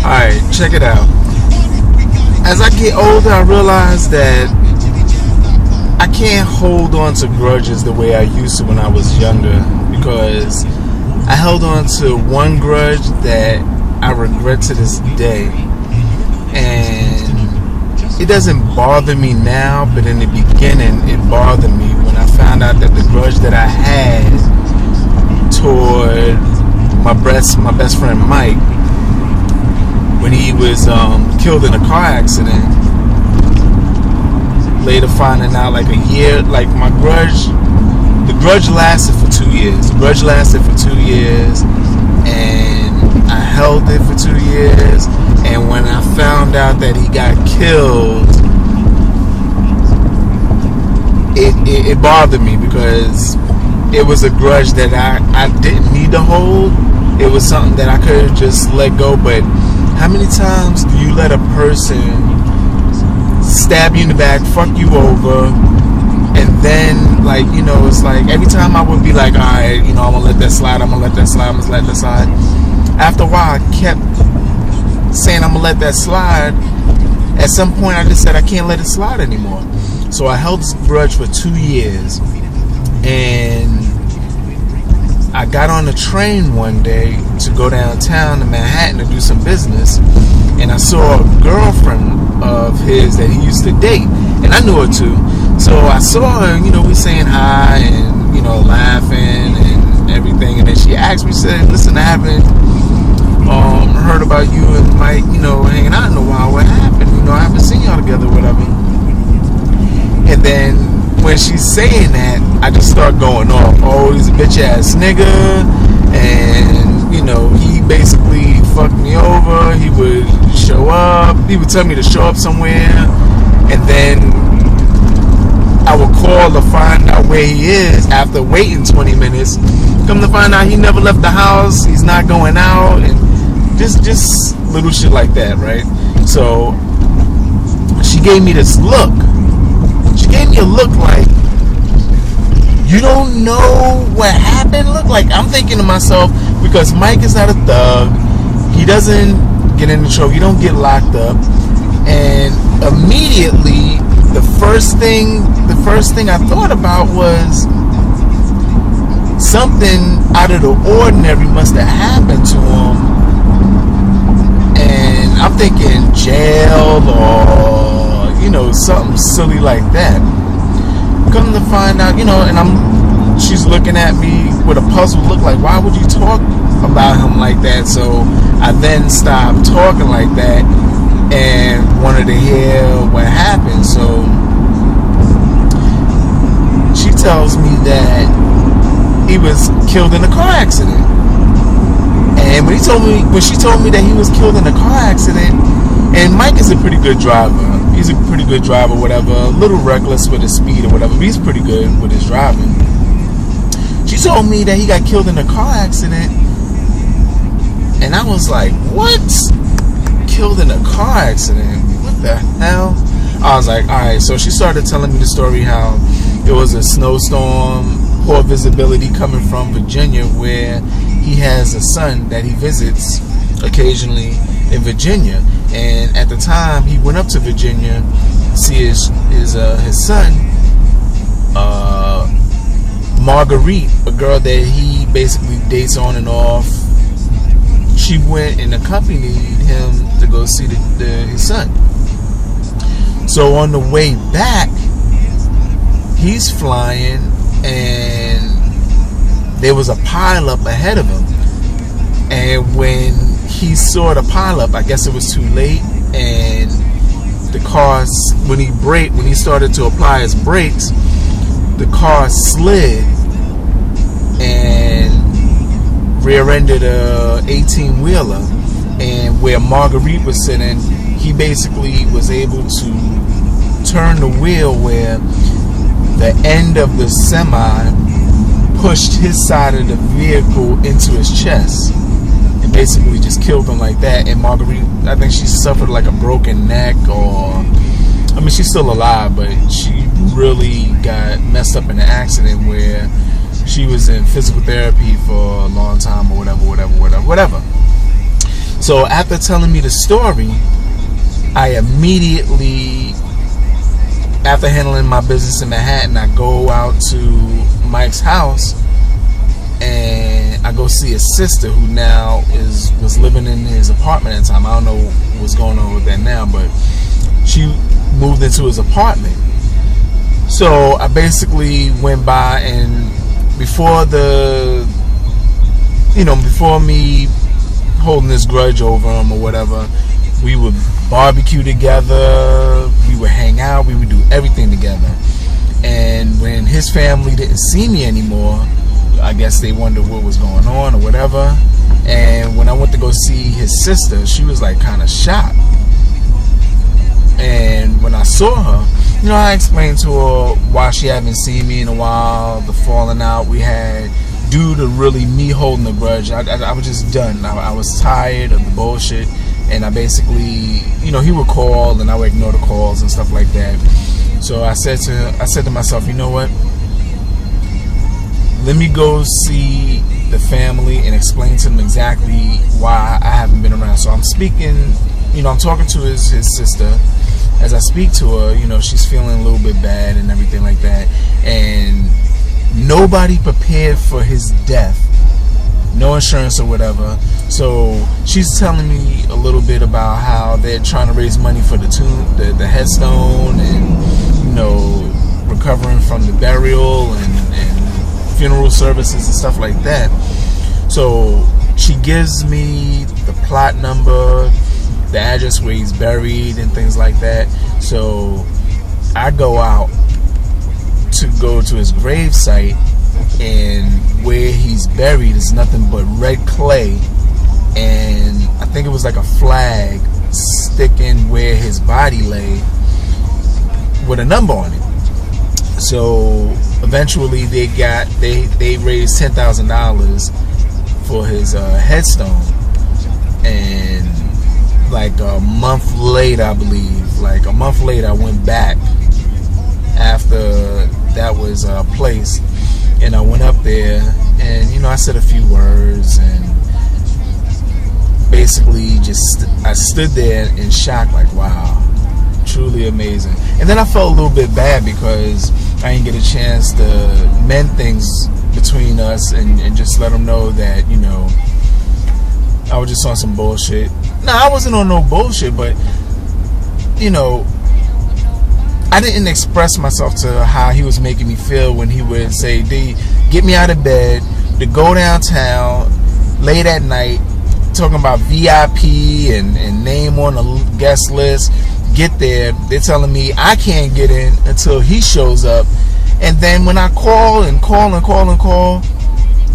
Alright, check it out. As I get older, I realize that I can't hold on to grudges the way I used to when I was younger, because I held on to one grudge that I regret to this day. And it doesn't bother me now, but in the beginning it bothered me when I found out that the grudge that I had toward my best friend Mike, when he was killed in a car accident, later finding out like a year, like my grudge, the grudge lasted for 2 years. The grudge lasted for 2 years, and I held it for 2 years. And when I found out that he got killed, it bothered me, because it was a grudge that I didn't need to hold. It was something that I could have just let go. But how many times do you let a person stab you in the back, fuck you over, and then, like, you know, it's like every time I would be like, alright, you know, I'm gonna let that slide, I'm gonna let that slide, I'm gonna let that slide. After a while, I kept saying I'm gonna let that slide. At some point, I just said I can't let it slide anymore. So I held this grudge for 2 years, and I got on the train one day to go downtown to Manhattan to do some business, and I saw a girlfriend of his that he used to date, and I knew her too. So I saw her, you know, we saying hi and, you know, laughing and everything, and then she asked me, said, listen, I haven't heard about you and Mike, you know, hanging out in a while. What happened? You know, I haven't seen y'all together, whatever. And then when she's saying that, I just start going off. Oh, he's a bitch ass nigga, and, you know, he basically fucked me over. He would show up. He would tell me to show up somewhere, and then I would call to find out where he is after waiting 20 minutes. Come to find out he never left the house. He's not going out, and just little shit like that, right? So she gave me this look. She gave me a look like, you don't know what happened? Look, like, I'm thinking to myself, because Mike is not a thug, he doesn't get into trouble, he don't get locked up, and immediately the first thing I thought about was something out of the ordinary must have happened to him, and I'm thinking jail or, you know, something silly like that. Come to find out, you know, and she's looking at me with a puzzled look like, why would you talk about him like that? So I then stopped talking like that and wanted to hear what happened. So she tells me that he was killed in a car accident. And when she told me that he was killed in a car accident, and Mike is a pretty good driver. He's a pretty good driver, whatever. A little reckless with his speed or whatever, but he's pretty good with his driving. She told me that he got killed in a car accident, and I was like, what? Killed in a car accident? What the hell? I was like, alright. So she started telling me the story how it was a snowstorm, poor visibility coming from Virginia, where he has a son that he visits occasionally in Virginia. And at the time he went up to Virginia to see his son, Marguerite, a girl that he basically dates on and off. She went and accompanied him to go see his son. So on the way back, he's flying, and there was a pileup ahead of him. And when he saw the pileup, I guess it was too late, and the car, when he started to apply his brakes, the car slid and rear-ended a 18-wheeler. And where Marguerite was sitting, he basically was able to turn the wheel where the end of the semi pushed his side of the vehicle into his chest, and basically just killed him like that. And Marguerite, I think she suffered like a broken neck, or, I mean, she's still alive, but she really got messed up in an accident where she was in physical therapy for a long time, or whatever. So after telling me the story, I immediately, after handling my business in Manhattan, I go out to Mike's house and I go see his sister, who now was living in his apartment at the time. I don't know what's going on with that now, but she moved into his apartment. So I basically went by, and before me holding this grudge over him or whatever, we would barbecue together, we would hang out, we would do everything together. And when his family didn't see me anymore, I guess they wondered what was going on or whatever. And when I went to go see his sister, she was like kind of shocked. And when I saw her, you know, I explained to her why she hadn't seen me in a while, the falling out we had due to really me holding the grudge. I was just done. I was tired of the bullshit. And I basically, you know, he would call and I would ignore the calls and stuff like that. So I said to myself, you know what? Let me go see the family and explain to them exactly why I haven't been around. So I'm speaking, you know, I'm talking to his sister. As I speak to her, you know, she's feeling a little bit bad and everything like that. And nobody prepared for his death. No insurance or whatever. So she's telling me a little bit about how they're trying to raise money for the headstone, and, you know, recovering from the burial and funeral services and stuff like that. So she gives me the plot number, the address where he's buried and things like that. So I go out to go to his grave site, and where he's buried is nothing but red clay, and I think it was like a flag sticking where his body lay with a number on it. So eventually they raised $10,000 for his headstone, and like a month later, I believe, I went back after that was placed. And I went up there, and, you know, I said a few words, and basically I stood there in shock, like, wow, truly amazing. And then I felt a little bit bad because I didn't get a chance to mend things between us and just let them know that, you know, I was just on some bullshit. No, I wasn't on no bullshit, but, you know, I didn't express myself to how he was making me feel when he would say, D, get me out of bed to go downtown late at night, talking about VIP and name on the guest list. Get there, they're telling me I can't get in until he shows up. And then when I call,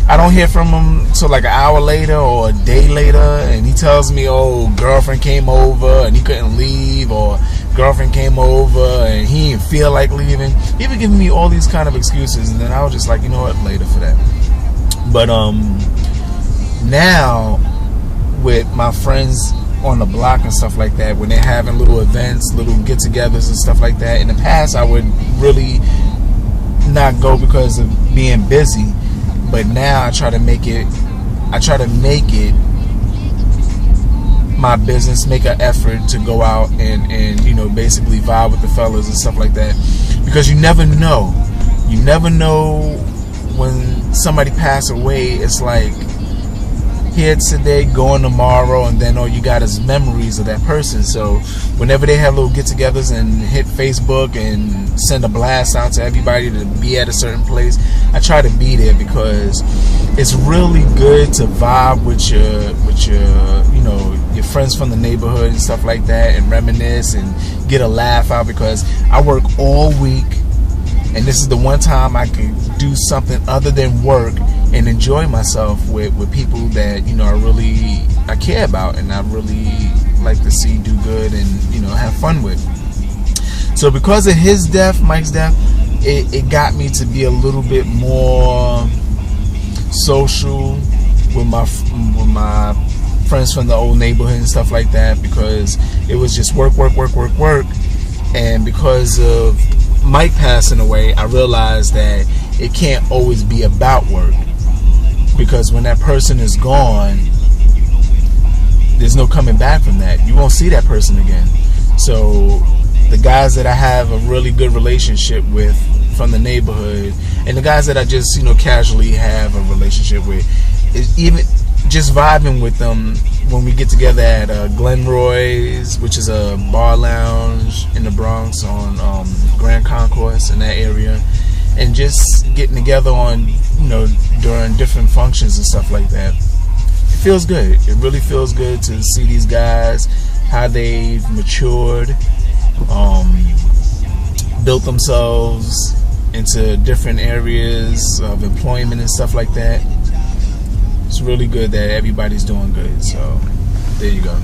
I don't hear from him until like an hour later or a day later, and he tells me, oh, girlfriend came over and he couldn't leave, or girlfriend came over and he didn't feel like leaving. He was giving me all these kind of excuses, and then I was just like, you know what, later for that. But now with my friends on the block and stuff like that, when they're having little events, little get-togethers and stuff like that, in the past I would really not go because of being busy, but now I try to make it my business, make an effort to go out and you know, basically vibe with the fellas and stuff like that, because you never know when somebody passes away. It's like here today, going tomorrow, and then all you got is memories of that person. So whenever they have little get-togethers and hit Facebook and send a blast out to everybody to be at a certain place, I try to be there, because it's really good to vibe with your you know, your friends from the neighborhood and stuff like that, and reminisce and get a laugh out, because I work all week, and this is the one time I can do something other than work and enjoy myself with people that, you know, I care about and I really like to see do good and, you know, have fun with. So because of his death, Mike's death, it got me to be a little bit more social with my friends from the old neighborhood and stuff like that, because it was just work. And because of Mike passing away, I realized that it can't always be about work, because when that person is gone, there's no coming back from that. You won't see that person again. So the guys that I have a really good relationship with from the neighborhood, and the guys that I just, you know, casually have a relationship with, is even just vibing with them when we get together at Glenroy's, which is a bar lounge in the Bronx on Grand Concourse, in that area, and just getting together on, you know, during different functions and stuff like that. It feels good. It really feels good to see these guys, how they've matured, built themselves into different areas of employment and stuff like that. It's really good that everybody's doing good. So there you go.